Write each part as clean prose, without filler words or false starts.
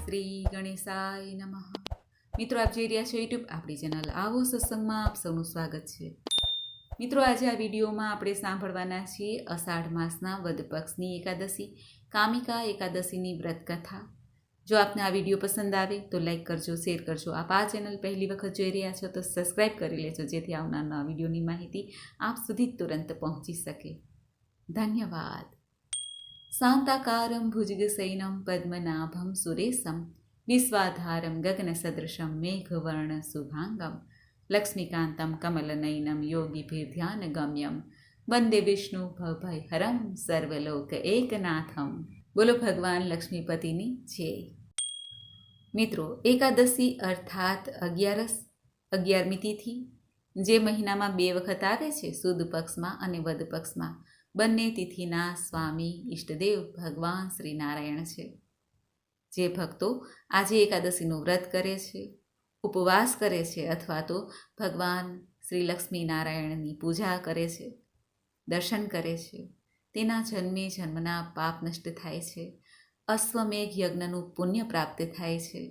શ્રી ગણેશાય નમઃ। મિત્રો, આપ જોઈ રહ્યા છો યુટ્યુબ આપણી ચેનલ આવો સત્સંગમાં આપ સૌનું સ્વાગત છે। મિત્રો, આજે આ વિડીયોમાં આપણે સાંભળવાના છીએ અષાઢ માસના વદ પક્ષની એકાદશી કામિકા એકાદશીની વ્રત કથા। જો આપને આ વિડીયો પસંદ આવે તો લાઈક કરજો, શેર કરજો। આપ આ ચેનલ પહેલી વખત જોઈ રહ્યા છો તો સબસ્ક્રાઈબ કરી લેજો, જેથી આવનાર નવા વિડીયોની માહિતી આપ સુધી તુરંત પહોંચી શકે। ધન્યવાદ। શાંતાકારમ ભુજગશયનમ પદ્મનાભમ સુરેશમ વિશ્વાધારમ ગગનસદૃશમ મેઘવર્ણ શુભાંગમ લક્ષ્મીકાંતમ કમલનયનમ યોગીભિર્ધ્યાનગમ્યમ વંદે વિષ્ણુ ભવભયહરમ સર્વલોક એકનાથમ। બોલો ભગવાન લક્ષ્મીપતિની જય। મિત્રો, એકાદશી અર્થાત 11મી તિથિ જે મહિનામાં 2 વખત આવે છે, સુદ પક્ષમાં અને વદ પક્ષમાં, બંને તિથિના સ્વામી ઈષ્ટદેવ ભગવાન શ્રી નારાયણ છે। જે ભક્તો આજે એકાદશીનું વ્રત કરે છે, ઉપવાસ કરે છે અથવા તો ભગવાન શ્રી લક્ષ્મી નારાયણની પૂજા કરે છે, દર્શન કરે છે, તેના જન્મે જન્મના પાપ નષ્ટ થાય છે, અશ્વમેઘ યજ્ઞનું પુણ્ય પ્રાપ્ત થાય છે।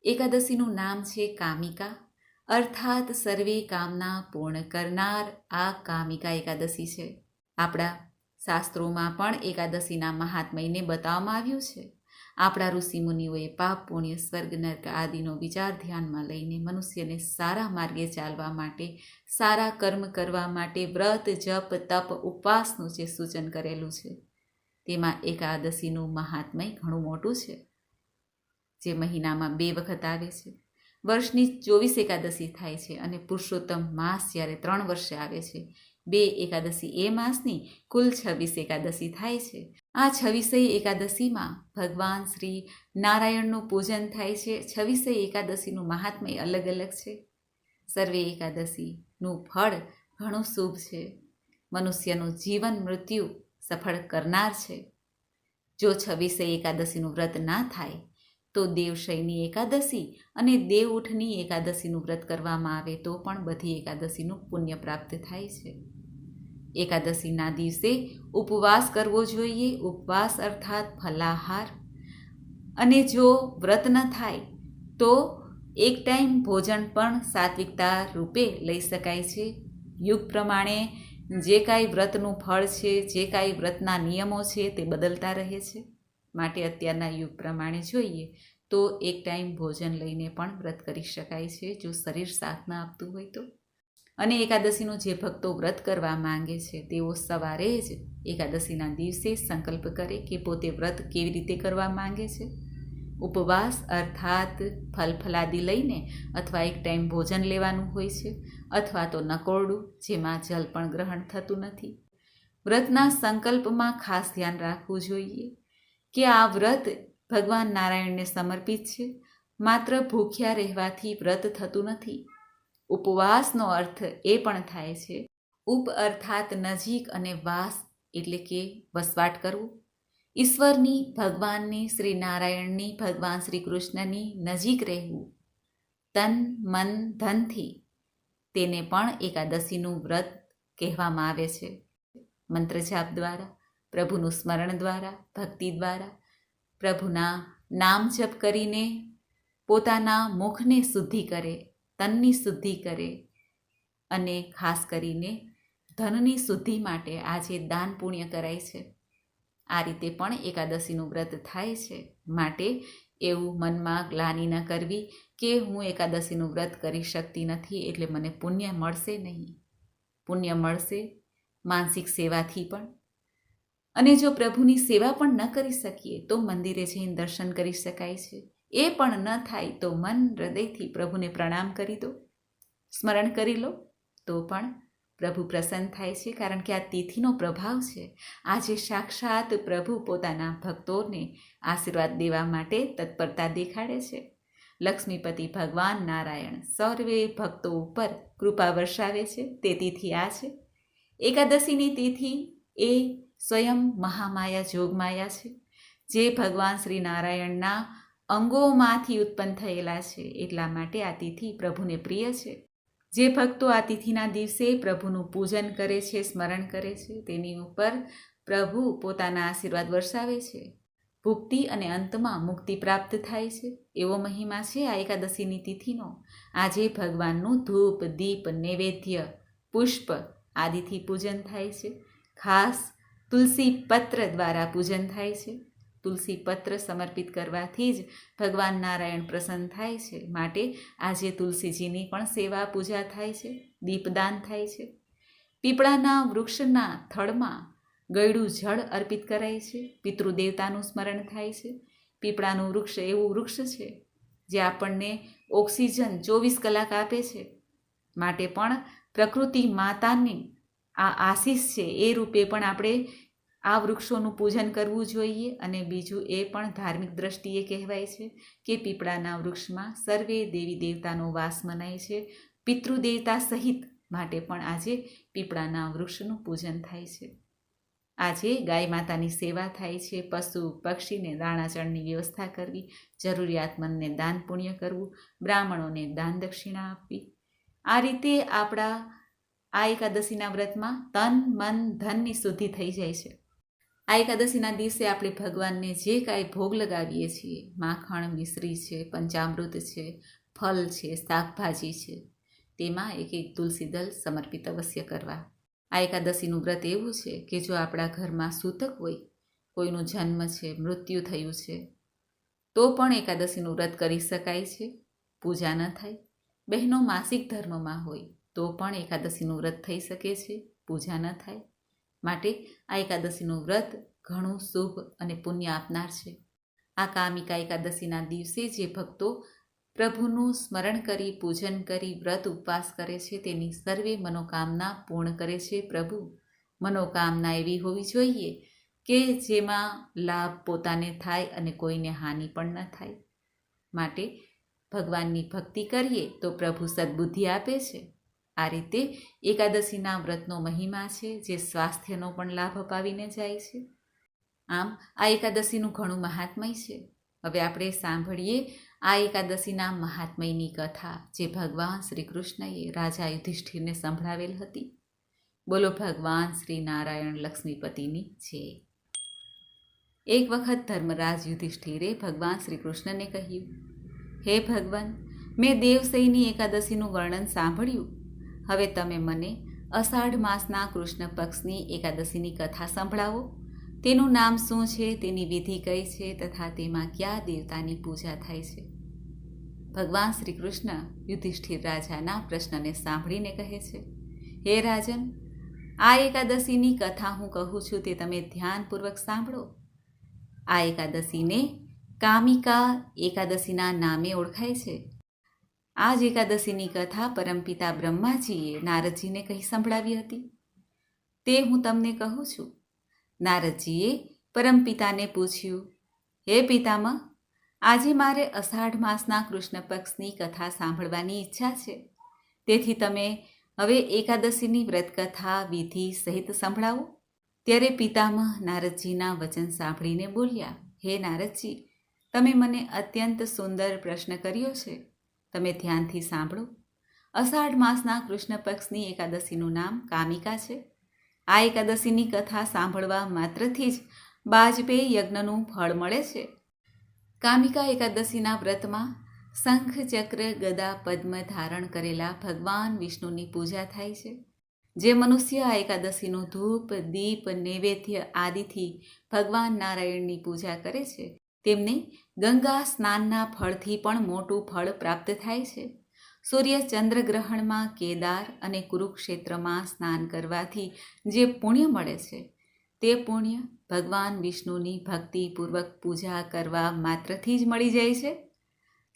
એકાદશીનું નામ છે કામિકા, અર્થાત સર્વે કામના પૂર્ણ કરનાર આ કામિકા એકાદશી છે। આપણા શાસ્ત્રોમાં પણ એકાદશીના મહાત્મ્યને બતાવવામાં આવ્યું છે। આપણા ઋષિમુનિઓએ પાપ પુણ્ય સ્વર્ગ નર્ક આદિનો વિચાર ધ્યાનમાં લઈને મનુષ્યને સારા માર્ગે ચાલવા માટે, સારા કર્મ કરવા માટે વ્રત જપ તપ ઉપવાસનું જે સૂચન કરેલું છે, તેમાં એકાદશીનું મહાત્મ્ય ઘણું મોટું છે, જે મહિનામાં 2 વખત આવે છે। વર્ષની 24 એકાદશી થાય છે અને પુરુષોત્તમ માસ જ્યારે 3 વર્ષે આવે છે, 2 એકાદશી એ માસની કુલ 26 એકાદશી થાય છે। આ 26 એકાદશીમાં ભગવાન શ્રી નારાયણનું પૂજન થાય છે। 26 એકાદશીનું મહાત્મ્ય અલગ અલગ છે। સર્વે એકાદશીનું ફળ ઘણું શુભ છે, મનુષ્યનું જીવન મૃત્યુ સફળ કરનાર છે। જો 26 એકાદશીનું વ્રત ના થાય તો દેવશયની એકાદશી અને દેવઉઠની એકાદશીનું વ્રત કરવામાં આવે તો પણ બધી એકાદશીનું પુણ્ય પ્રાપ્ત થાય છે। એકાદશીના દિવસે ઉપવાસ કરવો જોઈએ, ઉપવાસ અર્થાત ફલાહાર। અને જો વ્રત ન થાય તો એક ટાઈમ ભોજન પણ સાત્વિકતા રૂપે લઈ શકાય છે। યુગ પ્રમાણે જે કાંઈ વ્રતનું ફળ છે, જે કાંઈ વ્રતના નિયમો છે, તે બદલતા રહે છે। માટે અત્યારના યુગ પ્રમાણે જોઈએ તો એક ટાઈમ ભોજન લઈને પણ વ્રત કરી શકાય છે, જો શરીર સાથ ન આપતું હોય તો। અને એકાદશીનું જે ભક્તો વ્રત કરવા માંગે છે, તેઓ સવારે જ એકાદશીના દિવસે સંકલ્પ કરે કે પોતે વ્રત કેવી રીતે કરવા માંગે છે। ઉપવાસ અર્થાત ફલફલાદી લઈને અથવા એક ટાઈમ ભોજન લેવાનું હોય છે, અથવા તો નકોરડું જેમાં જલ પણ ગ્રહણ થતું નથી। વ્રતના સંકલ્પમાં ખાસ ધ્યાન રાખવું જોઈએ કે આ વ્રત ભગવાન નારાયણને સમર્પિત છે। માત્ર ભૂખ્યા રહેવાથી વ્રત થતું નથી। ઉપવાસનો અર્થ એ પણ થાય છે, ઉપ અર્થાત નજીક અને વાસ એટલે કે વસવાટ કરવું। ઈશ્વરની, ભગવાનની, શ્રી નારાયણની, ભગવાન શ્રી કૃષ્ણની નજીક રહેવું તન મન ધનથી, તેને પણ એકાદશીનું વ્રત કહેવામાં આવે છે। મંત્ર જાપ દ્વારા, પ્રભુનું સ્મરણ દ્વારા, ભક્તિ દ્વારા, પ્રભુના નામ જપ કરીને પોતાના મુખને શુદ્ધિ કરે, તનની શુદ્ધિ કરે અને ખાસ કરીને ધનની શુદ્ધિ માટે આજે દાન પુણ્ય કરાય છે। આ રીતે પણ એકાદશીનું વ્રત થાય છે। માટે એવું મનમાં ગ્લાનિ ન કરવી કે હું એકાદશીનું વ્રત કરી શકતી નથી એટલે મને પુણ્ય મળશે નહીં। પુણ્ય મળશે માનસિક સેવાથી પણ। અને જો પ્રભુની સેવા પણ ન કરી શકીએ તો મંદિરે જઈને દર્શન કરી શકાય છે। એ પણ ન થાય તો મન હૃદયથી પ્રભુને પ્રણામ કરી દો, સ્મરણ કરી લો, તો પણ પ્રભુ પ્રસન્ન થાય છે। કારણ કે આ તિથિનો પ્રભાવ છે। આજે સાક્ષાત પ્રભુ પોતાના ભક્તોને આશીર્વાદ દેવા માટે તત્પરતા દેખાડે છે। લક્ષ્મીપતિ ભગવાન નારાયણ સર્વે ભક્તો ઉપર કૃપા વર્ષાવે છે, તે તિથિ આ છે। એકાદશીની તિથિ એ સ્વયં મહામાયા જોગમાયા છે, જે ભગવાન શ્રી નારાયણના અંગોમાંથી ઉત્પન્ન થયેલા છે। એટલા માટે આ તિથિ પ્રભુને પ્રિય છે। જે ભક્તો આ તિથિના દિવસે પ્રભુનું પૂજન કરે છે, સ્મરણ કરે છે, તેની ઉપર પ્રભુ પોતાના આશીર્વાદ વર્ષાવે છે। ભુક્તિ અને અંતમાં મુક્તિ પ્રાપ્ત થાય છે. એવો મહિમા છે આ એકાદશીની તિથિનો. આજે ભગવાનનું ધૂપ, દીપ, નૈવેદ્ય, પુષ્પ આદિથી પૂજન થાય છે. ખાસ તુલસી પત્ર દ્વારા પૂજન થાય છે. તુલસી પત્ર સમર્પિત કરવાથી જ ભગવાન નારાયણ પ્રસન્ન થાય છે. માટે આજે તુલસીજીની પણ સેવા પૂજા થાય છે, દીપદાન થાય છે. પીપળાના વૃક્ષના થડમાં ગળ્યું જળ અર્પિત કરાય છે. પિતૃદેવતાનું સ્મરણ થાય છે. પીપળાનું વૃક્ષ એવું વૃક્ષ છે જે આપણને ઓક્સિજન 24 કલાક આપે છે. માટે પણ પ્રકૃતિ માતાની આ આશીષ છે એ રૂપે પણ આપણે આ વૃક્ષોનું પૂજન કરવું જોઈએ. અને બીજું એ પણ ધાર્મિક દ્રષ્ટિએ કહેવાય છે કે પીપળાના વૃક્ષમાં સર્વે દેવી દેવતાનો વાસ મનાય છે, પિતૃદેવતા સહિત. માટે પણ આજે પીપળાના વૃક્ષનું પૂજન થાય છે. આજે ગાય માતાની સેવા થાય છે. પશુ પક્ષીને દાણાચણની વ્યવસ્થા કરવી, જરૂરિયાતમંદને દાન પુણ્ય કરવું, બ્રાહ્મણોને દાન દક્ષિણા આપવી. આ રીતે આપણા આ એકાદશીના વ્રતમાં તન, મન, ધનની શુદ્ધિ થઈ જાય છે. આ એકાદશીના દિવસે આપણે ભગવાનને જે કાંઈ ભોગ લગાવીએ છીએ, માખણ, મિશ્રી છે, પંચામૃત છે, ફલ છે, શાકભાજી છે, તેમાં એક એક તુલસી દળ સમર્પિત અવશ્ય કરવા. આ એકાદશીનું વ્રત એવું છે કે જો આપણા ઘરમાં સૂતક હોય, કોઈનો જન્મ છે, મૃત્યુ થયું છે, તો પણ એકાદશીનું વ્રત કરી શકાય છે, પૂજા ન થાય. બહેનો માસિક ધર્મમાં હોય તો પણ એકાદશીનું વ્રત થઈ શકે છે, પૂજા ન થાય. માટે આ એકાદશીનું વ્રત ઘણું શુભ અને પુણ્ય આપનાર છે. આ કામિકા એકાદશીના દિવસે જે ભક્તો પ્રભુનું સ્મરણ કરી, પૂજન કરી, વ્રત ઉપવાસ કરે છે, તેની સર્વે મનોકામના પૂર્ણ કરે છે પ્રભુ. મનોકામના એવી હોવી જોઈએ કે જેમાં લાભ પોતાને થાય અને કોઈને હાનિ પણ ન થાય. માટે ભગવાનની ભક્તિ કરીએ તો પ્રભુ સદબુદ્ધિ આપે છે. આ રીતે એકાદશીના વ્રતનો મહિમા છે જે સ્વાસ્થ્યનો પણ લાભ અપાવીને જાય છે. આમ આ એકાદશીનું ઘણું મહાત્મય છે. હવે આપણે સાંભળીએ આ એકાદશીના મહાત્મયની કથા જે ભગવાન શ્રી કૃષ્ણએ રાજા યુધિષ્ઠિરને સંભળાવેલ હતી. બોલો ભગવાન શ્રી નારાયણ લક્ષ્મીપતિની જય. એક વખત ધર્મરાજ યુધિષ્ઠિરે ભગવાન શ્રી કૃષ્ણને કહ્યું, હે ભગવાન, મેં દેવસૈની એકાદશીનું વર્ણન સાંભળ્યું. હવે તમે મને અષાઢ માસના કૃષ્ણ પક્ષની એકાદશીની કથા સંભળાવો. તેનું નામ શું છે, તેની વિધિ કઈ છે તથા તેમાં કયા દેવતાની પૂજા થાય છે. ભગવાન શ્રી કૃષ્ણ યુધિષ્ઠિર રાજાના પ્રશ્નને સાંભળીને કહે છે, હે રાજન, આ એકાદશીની કથા હું કહું છું તે તમે ધ્યાનપૂર્વક સાંભળો. આ એકાદશીને કામિકા એકાદશીના નામે ઓળખાય છે. આ જ એકાદશીની કથા પરમપિતા બ્રહ્માજીએ નારદજીને કહી સંભળાવી હતી. તે હું તમને કહું છું. નારદજીએ પરમપિતાને પૂછ્યું, હે પિતામહ, આજે મારે અષાઢ માસના કૃષ્ણ પક્ષની કથા સાંભળવાની ઈચ્છા છે. તેથી તમે હવે એકાદશીની વ્રતકથા વિધિ સહિત સંભળાવો. ત્યારે પિતામહ નારદજીના વચન સાંભળીને બોલ્યા, હે નારદજી, તમે મને અત્યંત સુંદર પ્રશ્ન કર્યો છે. તમે ધ્યાનથી સાંભળો. અષાઢ માસના કૃષ્ણ પક્ષની એકાદશીનું નામ કામિકા છે. આ એકાદશીની કથા સાંભળવા માત્રથી જ બાજપેય યજ્ઞનું ફળ મળે છે. કામિકા એકાદશીના વ્રતમાં શંખ, ચક્ર, ગદા, પદ્મ ધારણ કરેલા ભગવાન વિષ્ણુની પૂજા થાય છે. જે મનુષ્ય આ એકાદશીનું ધૂપ, દીપ, નૈવેદ્ય આદિથી ભગવાન નારાયણની પૂજા કરે છે, તેમને ગંગા સ્નાનના ફળથી પણ મોટું ફળ પ્રાપ્ત થાય છે. સૂર્ય ચંદ્ર ગ્રહણમાં કેદાર અને કુરુક્ષેત્રમાં સ્નાન કરવાથી જે પુણ્ય મળે છે, તે પુણ્ય ભગવાન વિષ્ણુની ભક્તિપૂર્વક પૂજા કરવા માત્રથી જ મળી જાય છે.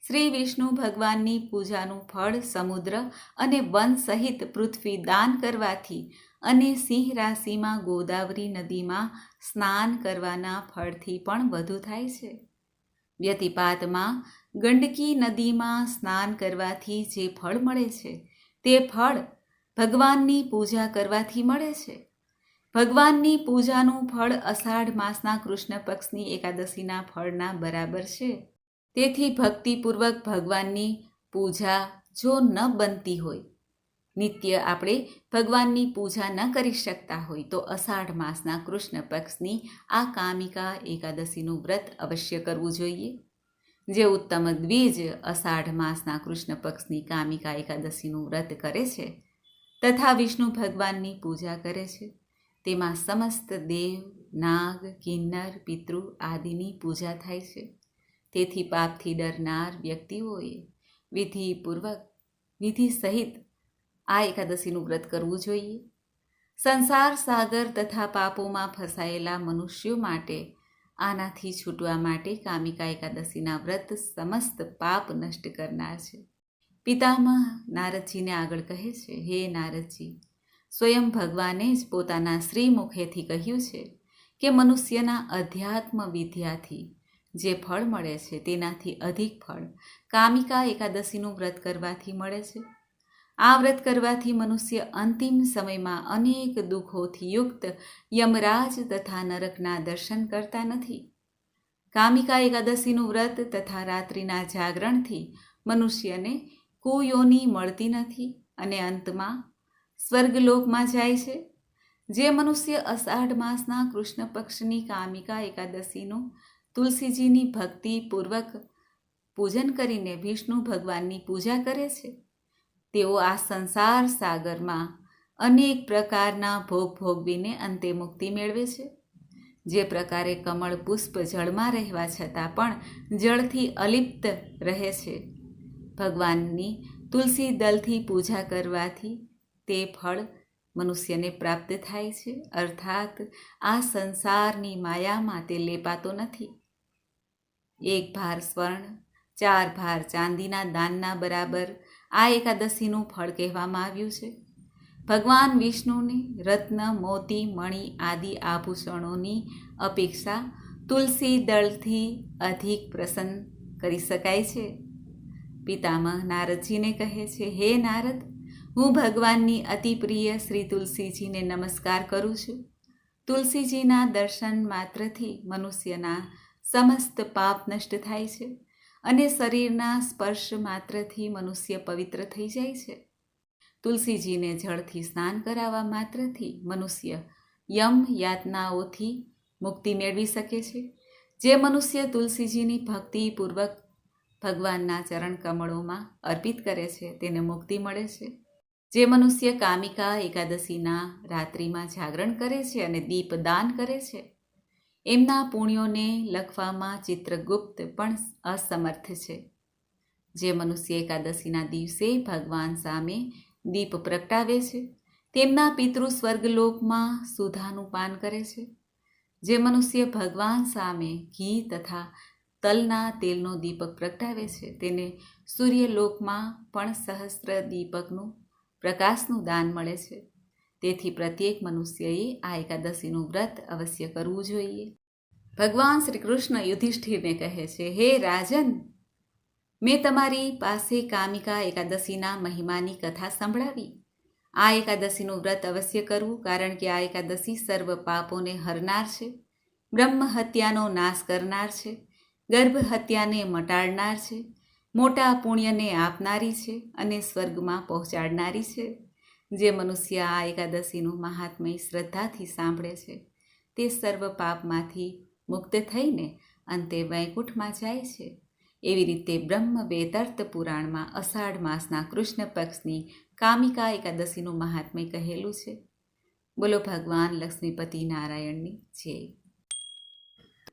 શ્રી વિષ્ણુ ભગવાનની પૂજાનું ફળ સમુદ્ર અને વન સહિત પૃથ્વી દાન કરવાથી અને સિંહ રાશિમાં ગોદાવરી નદીમાં સ્નાન કરવાના ફળથી પણ વધુ થાય છે. વ્યતિપાતમાં ગંડકી નદીમાં સ્નાન કરવાથી જે ફળ મળે છે, તે ફળ ભગવાનની પૂજા કરવાથી મળે છે. ભગવાનની પૂજાનું ફળ અષાઢ માસના કૃષ્ણ પક્ષની એકાદશીના ફળના બરાબર છે. તેથી ભક્તિપૂર્વક ભગવાનની પૂજા જો ન બનતી હોય નિત્ય આપણે ભગવાનની પૂજા ન કરી શકતા હોય તો અષાઢ માસના કૃષ્ણ પક્ષની આ કામિકા એકાદશીનું વ્રત અવશ્ય કરવું જોઈએ. જે ઉત્તમ દ્વિજ અષાઢ માસના કૃષ્ણ પક્ષની કામિકા એકાદશીનું વ્રત કરે છે તથા વિષ્ણુ ભગવાનની પૂજા કરે છે તેમાં સમસ્ત દેવ, નાગ, કિન્નર, પિતૃ આદિની પૂજા થાય છે. તેથી પાપથી ડરનાર વ્યક્તિઓએ વિધિપૂર્વક વિધિ સહિત આ એકાદશીનું વ્રત કરવું જોઈએ. સંસાર સાગર તથા પાપોમાં ફસાયેલા મનુષ્યો માટે આનાથી છૂટવા માટે કામિકા એકાદશીના વ્રત સમસ્ત પાપ નષ્ટ કરનાર છે. પિતામહ નારદજીને આગળ કહે છે, હે નારદજી, સ્વયં ભગવાને જ પોતાના શ્રીમુખેથી કહ્યું છે કે મનુષ્યના અધ્યાત્મ વિદ્યાથી જે ફળ મળે છે તેનાથી અધિક ફળ કામિકા એકાદશીનું વ્રત કરવાથી મળે છે. આ વ્રત કરવાથી મનુષ્ય અંતિમ સમયમાં અનેક દુઃખોથી યુક્ત યમરાજ તથા નરકના દર્શન કરતા નથી. કામિકા એકાદશીનું વ્રત તથા રાત્રિના જાગરણથી મનુષ્યને કુયોની મળતી નથી અને અંતમાં સ્વર્ગલોકમાં જાય છે. જે મનુષ્ય અષાઢ માસના કૃષ્ણ પક્ષની કામિકા એકાદશીનું તુલસીજીની ભક્તિપૂર્વક પૂજન કરીને વિષ્ણુ ભગવાનની પૂજા કરે છે તેઓ આ સંસાર સાગરમાં અનેક પ્રકારના ભોગ ભોગવીને અંતે મુક્તિ મેળવે છે. જે પ્રકારે કમળ પુષ્પ જળમાં રહેવા છતાં પણ જળથી અલિપ્ત રહે છે, ભગવાનની તુલસી દલથી પૂજા કરવાથી તે ફળ મનુષ્યને પ્રાપ્ત થાય છે. અર્થાત આ સંસારની માયામાં તે લેપાતો નથી. 1 ભાર સ્વર્ણ 4 ભાર ચાંદીના દાનના બરાબર આ એકાદશીનું ફળ કહેવામાં આવ્યું છે. ભગવાન વિષ્ણુને રત્ન, મોતી, મણિ આદિ આભૂષણોની અપેક્ષા તુલસી દળથી અધિક પ્રસન્ન કરી શકાય છે. પિતામહ નારદજીને કહે છે, હે નારદ, હું ભગવાનની અતિ પ્રિય શ્રી તુલસીજીને નમસ્કાર કરું છું. તુલસીજીના દર્શન માત્રથી મનુષ્યના સમસ્ત પાપ નષ્ટ થાય છે અને શરીરના સ્પર્શ માત્રથી મનુષ્ય પવિત્ર થઈ જાય છે. તુલસીજીને જળથી સ્નાન કરાવવા માત્રથી મનુષ્ય યમ યાતનાઓથી મુક્તિ મેળવી શકે છે. જે મનુષ્ય તુલસીજીની ભક્તિપૂર્વક ભગવાનના ચરણ કમળોમાં અર્પિત કરે છે તેને મુક્તિ મળે છે. જે મનુષ્ય કામિકા એકાદશીના રાત્રિમાં જાગરણ કરે છે અને દીપદાન કરે છે એમના પુણ્યોને લખવામાં ચિત્રગુપ્ત પણ અસમર્થ છે. જે મનુષ્ય એકાદશીના દિવસે ભગવાન સામે દીપ પ્રગટાવે છે તેમના પિતૃ સ્વર્ગલોકમાં સુધાનું પાન કરે છે. જે મનુષ્ય ભગવાન સામે ઘી તથા તલના તેલનો દીપક પ્રગટાવે છે તેને સૂર્યલોકમાં પણ સહસ્ત્ર દીપકનું પ્રકાશનું દાન મળે છે. તેથી પ્રત્યેક મનુષ્યએ આ એકાદશીનું વ્રત અવશ્ય કરવું જોઈએ. ભગવાન શ્રી કૃષ્ણ યુધિષ્ઠિરને કહે છે, હે રાજન, મેં તમારી પાસે કામિકા એકાદશીના મહિમાની કથા સંભળાવી. આ એકાદશીનું વ્રત અવશ્ય કરવું, કારણ કે આ એકાદશી સર્વ પાપોને હરનાર છે, બ્રહ્મ હત્યાનો નાશ કરનાર છે, ગર્ભ હત્યાને મટાડનાર છે, મોટા પુણ્યને આપનારી છે અને સ્વર્ગમાં પહોંચાડનારી છે. જે મનુષ્ય આ એકાદશીનું મહાત્મય શ્રદ્ધાથી સાંભળે છે તે સર્વ પાપમાંથી મુક્ત થઈને અંતે વૈકુંઠમાં જાય છે. એવી રીતે બ્રહ્મ વેતર્ત પુરાણમાં અષાઢ માસના કૃષ્ણ પક્ષની કામિકા એકાદશીનું મહાત્મ્ય કહેલું છે. બોલો ભગવાન લક્ષ્મીપતિ નારાયણની જય.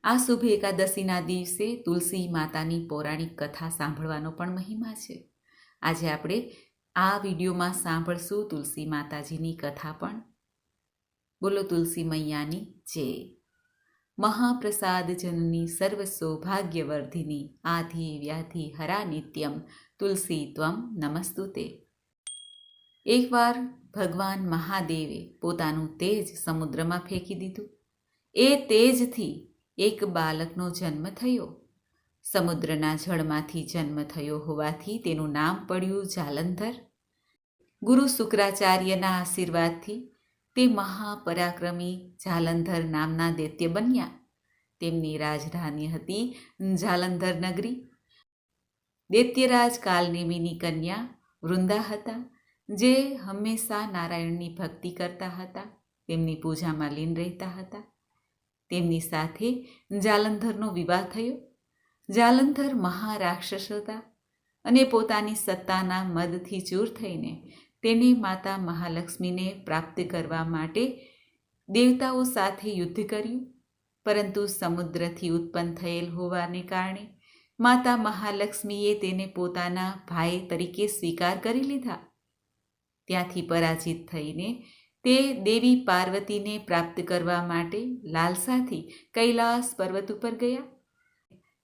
આ શુભ એકાદશીના દિવસે તુલસી માતાની પૌરાણિક કથા સાંભળવાનો પણ મહિમા છે. આજે આપણે આ વિડીયોમાં સાંભળશું તુલસી માતાજીની કથા પણ. બોલો તુલસી મૈયાની જય. મહાપ્રસાદ જનની સર્વ સૌભાગ્યવર્ધિની આધિ વ્યાધિ હરા નિત્યમ તુલસી ત્વમ નમસ્તુતે. એકવાર ભગવાન મહાદેવે પોતાનું તેજ સમુદ્રમાં ફેંકી દીધું. એ તેજથી એક બાલકનો જન્મ થયો. સમુદ્રના જળમાંથી જન્મ થયો હોવાથી તેનું નામ પડ્યું જાલંધર. ગુરુ શુક્રાચાર્યના આશીર્વાદથી તે મહાપરાક્રમી જાલંધર નામના દૈત્ય બન્યા. તેમની રાજધાની હતી જાલંધર નગરી. દૈત્યરાજ કાલનેમીની કન્યા વૃંદા હતા. જે હંમેશા નારાયણની ભક્તિ કરતા હતા, તેમની પૂજામાં લીન રહેતા હતા. તેમની સાથે જાલંધરનો વિવાહ થયો. જાલંધર મહારાક્ષસ હતા અને પોતાની સત્તાના મદથી ચૂર થઈને તેને માતા મહાલક્ષ્મીને પ્રાપ્ત કરવા માટે દેવતાઓ સાથે યુદ્ધ કર્યું. પરંતુ સમુદ્રથી ઉત્પન્ન થયેલ હોવાને કારણે માતા મહાલક્ષ્મીએ તેને પોતાના ભાઈ તરીકે સ્વીકાર કરી લીધા. ત્યાંથી પરાજિત થઈને તે દેવી પાર્વતીને પ્રાપ્ત કરવા માટે લાલસાથી કૈલાસ પર્વત ઉપર ગયા.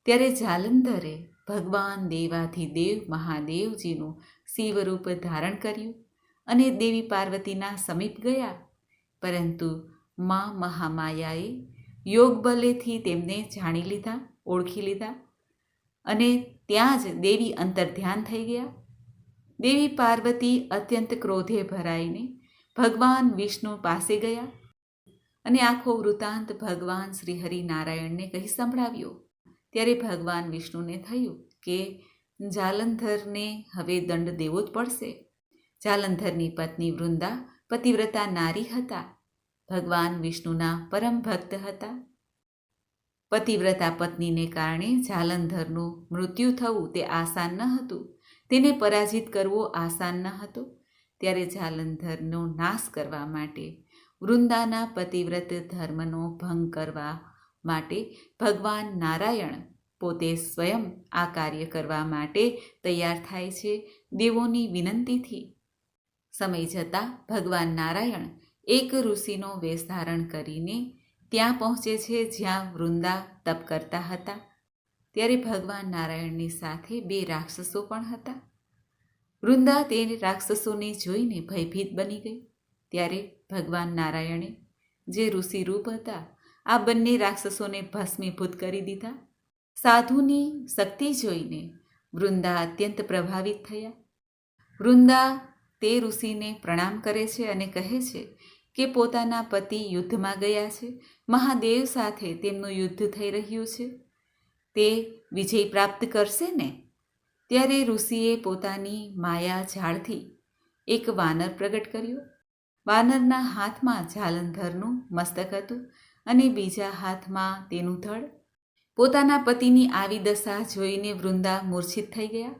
ત્યારે જાલંધરે ભગવાન દેવાધિદેવ મહાદેવજીનું શિવરૂપ ધારણ કર્યું અને દેવી પાર્વતીના સમીપ ગયા. પરંતુ મા મહામાયાએ યોગ બલેથી તેમને જાણી લીધા, ઓળખી લીધા અને ત્યાં જ દેવી અંતર્ધ્યાન થઈ ગયા. દેવી પાર્વતી અત્યંત ક્રોધે ભરાઈને ભગવાન વિષ્ણુ પાસે ગયા અને આખો વૃત્તાંત ભગવાન શ્રી હરિનારાયણને કહી સંભળાવ્યો. ત્યારે ભગવાન વિષ્ણુને થયું કે જાલંધરને હવે દંડ દેવો જ પડશે. જાલંધરની પત્ની વૃંદા પતિવ્રતા નારી હતા. ભગવાન વિષ્ણુના પરમ ભક્ત હતા. પતિવ્રતા પત્નીને કારણે જાલંધરનું મૃત્યુ થવું તે આસાન ન હતું. તેને પરાજિત કરવો આસાન ન હતો. ત્યારે જાલંધરનો નાશ કરવા માટે, વૃંદાના પતિવ્રત ધર્મનો ભંગ કરવા માટે ભગવાન નારાયણ પોતે સ્વયં આ કાર્ય કરવા માટે તૈયાર થાય છે દેવોની વિનંતીથી. સમય જતાં ભગવાન નારાયણ એક ઋષિનો વેશ ધારણ કરીને ત્યાં પહોંચે છે જ્યાં વૃંદા તપ કરતા હતા. ત્યારે ભગવાન નારાયણની સાથે 2 રાક્ષસો પણ હતા. વૃંદા તે રાક્ષસોને જોઈને ભયભીત બની ગઈ. ત્યારે ભગવાન નારાયણે, જે ઋષિ રૂપ હતા, આ બંને રાક્ષસોને ભસ્મીભૂત કરી દીધા. સાધુની શક્તિ જોઈને વૃંદા અત્યંત પ્રભાવિત થયા. વૃંદા તે ઋષિને પ્રણામ કરે છે અને કહે છે કે પોતાના પતિ યુદ્ધમાં ગયા છે, મહાદેવ સાથે તેમનું યુદ્ધ થઈ રહ્યું છે, તે વિજય પ્રાપ્ત કરશે ને? ત્યારે ઋષિએ પોતાની માયા ઝાડથી એક વાનર પ્રગટ કર્યો. વાનરના હાથમાં જાલંધરનું મસ્તક હતું અને બીજા હાથમાં તેનું ધડ. પોતાના પતિની આવી દશા જોઈને વૃંદા મૂર્છિત થઈ ગયા.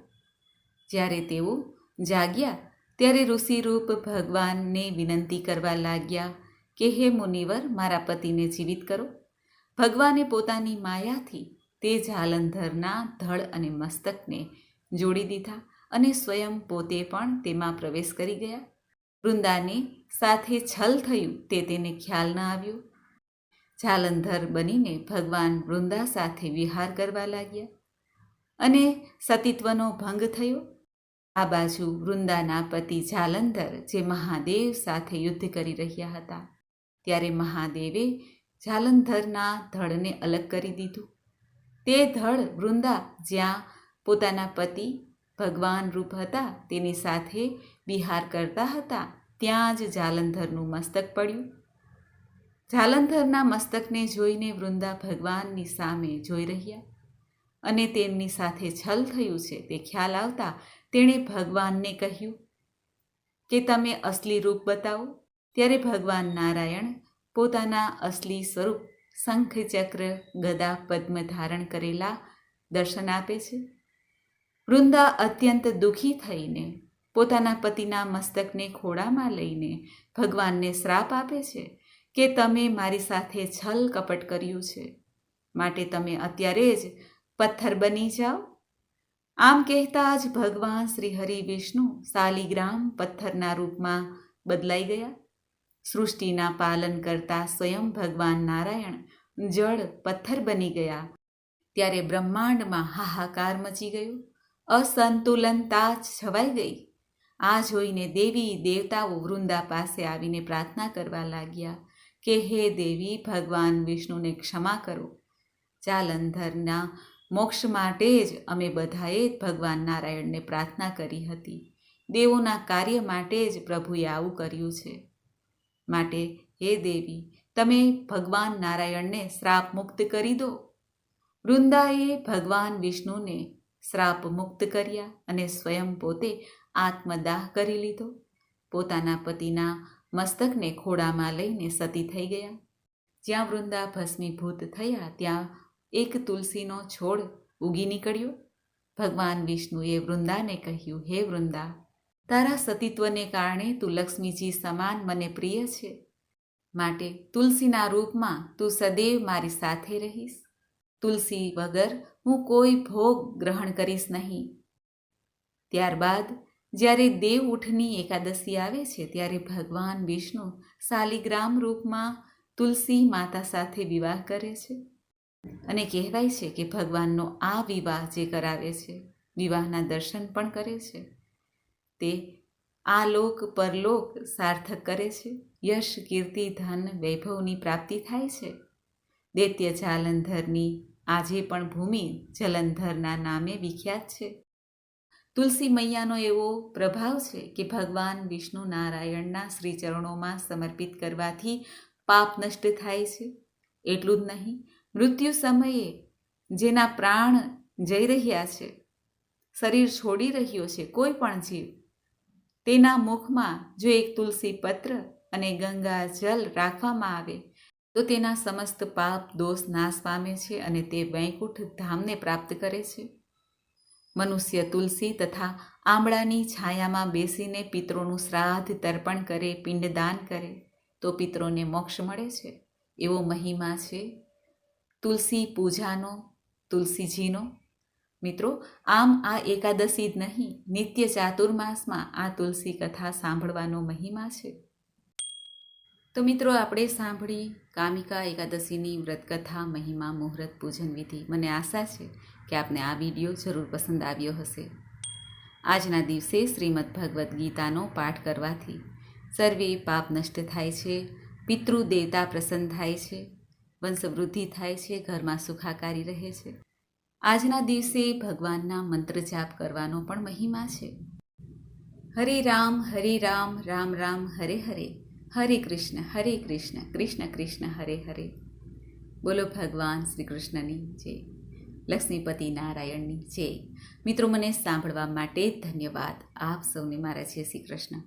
જ્યારે તેઓ જાગ્યા ત્યારે ઋષિરૂપ ભગવાનને વિનંતી કરવા લાગ્યા કે હે મુનિવર, મારા પતિને જીવિત કરો. ભગવાને પોતાની માયાથી તે જાલંધરના ધડ અને મસ્તકને જોડી દીધા અને સ્વયં પોતે પણ તેમાં પ્રવેશ કરી ગયા. વૃંદાને સાથે છલ થયું તે તેને ખ્યાલ ન આવ્યો. જાલંધર બનીને ભગવાન વૃંદા સાથે વિહાર કરવા લાગ્યા અને સતીત્વનો ભંગ થયો. આ બાજુ વૃંદાના પતિ જાલંધર જે મહાદેવ સાથે યુદ્ધ કરી રહ્યા હતા, ત્યારે મહાદેવે જાલંધરના ધડને અલગ કરી દીધું. તે ધડ વૃંદા જ્યાં પોતાના પતિ ભગવાન રૂપ હતા તેની સાથે વિહાર કરતા હતા ત્યાં જ જાલંધરનું મસ્તક પડ્યું. જાલંધરના મસ્તકને જોઈને વૃંદા ભગવાનની સામે જોઈ રહ્યા અને તેમની સાથે છલ થયું છે તે ખ્યાલ આવતા તેણે ભગવાનને કહ્યું કે તમે અસલી રૂપ બતાવો. ત્યારે ભગવાન નારાયણ પોતાના અસલી સ્વરૂપ શંખ, ચક્ર, ગદા, પદ્મ ધારણ કરેલા દર્શન આપે છે. વૃંદા અત્યંત દુઃખી થઈને પોતાના પતિના મસ્તકને ખોળામાં લઈને ભગવાનને શ્રાપ આપે છે કે તમે મારી સાથે છલ કપટ કર્યું છે, માટે તમે અત્યારે જ પથ્થર બની જાઓ. આમ કહેતા જ ભગવાન શ્રી હરિ વિષ્ણુ શાલિગ્રામ પથ્થરના રૂપમાં બદલાઈ ગયા. સૃષ્ટિના પાલન કરતા સ્વયં ભગવાન નારાયણ જળ પથ્થર બની ગયા. ત્યારે બ્રહ્માંડમાં હાહાકાર મચી ગયો. અસંતુલનતા છવાઈ ગઈ. આ જોઈને દેવી દેવતાઓ વૃંદા પાસે આવીને પ્રાર્થના કરવા લાગ્યા કે હે દેવી, ભગવાન વિષ્ણુને ક્ષમા કરો. જાલંધરના મોક્ષ માટે જ અમે બધાએ ભગવાન નારાયણને પ્રાર્થના કરી હતી. દેવોના કાર્ય માટે જ પ્રભુએ આવું કર્યું છે. માટે હે દેવી, તમે ભગવાન નારાયણને શ્રાપ મુક્ત કરી દો. વૃંદાએ ભગવાન વિષ્ણુને શ્રાપ મુક્ત કર્યા અને સ્વયં પોતે આત્મદાહ કરી લીધો. પોતાના પતિના મસ્તકને ખોળામાં લઈને સતી થઈ ગયા. જ્યાં વૃંદા ભસ્મીભૂત થયા ત્યાં એક તુલસીનો છોડ ઉગી નીકળ્યો. ભગવાન વિષ્ણુએ વૃંદાને કહ્યું, હે વૃંદા, તારા સતીત્વને કારણે તું લક્ષ્મીજી સમાન મને પ્રિય છે, માટે તુલસીના રૂપમાં તું સદૈવ મારી સાથે રહીશ. તુલસી વગર હું કોઈ ભોગ ગ્રહણ કરીશ નહીં. ત્યારબાદ જ્યારે દેવ ઉઠની એકાદશી આવે છે ત્યારે ભગવાન વિષ્ણુ શાલિગ્રામ રૂપમાં તુલસી માતા સાથે વિવાહ કરે છે. અને કહેવાય છે કે ભગવાનનો આ વિવાહ જે કરાવે છે, વિવાહના દર્શન પણ કરે છે, તે આ લોક પરલોક સાર્થક કરે છે. યશ, કીર્તિ, ધન, વૈભવની પ્રાપ્તિ થાય છે. દૈત્ય જાલંધરની આજે પણ ભૂમિ જલંધરના નામે વિખ્યાત છે. તુલસી મૈયાનો એવો પ્રભાવ છે કે ભગવાન વિષ્ણુ નારાયણના શ્રી ચરણોમાં સમર્પિત કરવાથી પાપ નષ્ટ થાય છે. એટલું જ નહીં, મૃત્યુ સમયે જેના પ્રાણ જઈ રહ્યા છે, શરીર છોડી રહ્યો છે કોઈ પણ જીવ, તેના મુખમાં જો એક તુલસી પત્ર અને ગંગા જલ રાખવામાં આવે તો તેના સમસ્ત પાપ દોષ નાશ પામે છે અને તે વૈકુંઠ ધામને પ્રાપ્ત કરે છે. મનુષ્ય તુલસી તથા આંબળાની છાયામાં બેસીને પિતરોનું શ્રાદ્ધ તર્પણ કરે, પિંડદાન કરે તો પિતરોને મોક્ષ મળે છે. એવો મહિમા છે તુલસી પૂજાનો, તુલસીજીનો. મિત્રો, આમ આ એકાદશી જ નહીં, નિત્ય ચાતુર્માસમાં આ તુલસી કથા સાંભળવાનો મહિમા છે. તો મિત્રો, આપણે સાંભળી કામિકા એકાદશીની વ્રતકથા, મહિમા, મુહૂર્ત, પૂજન વિધિ. મને આશા છે કે આપને આ વિડીયો જરૂર પસંદ આવ્યો હશે. આજના દિવસે શ્રીમદ્ ભગવદ્ ગીતાનો પાઠ કરવાથી સર્વે પાપ નષ્ટ થાય છે, પિતૃ દેવતા પ્રસન્ન થાય છે, વંશવૃદ્ધિ થાય છે, ઘરમાં સુખાકારી રહે છે. આજના દિવસે ભગવાનના મંત્ર જાપ કરવાનો પણ મહિમા છે. હરે રામ, રામ રામ, હરે હરે, હરે કૃષ્ણ, કૃષ્ણ કૃષ્ણ, હરે હરે. બોલો ભગવાન શ્રી કૃષ્ણની જય, લક્ષ્મીપતિ નારાયણની જય. મિત્રો, મને સાંભળવા માટે ધન્યવાદ. આપ સૌને મારા જય શ્રી કૃષ્ણ.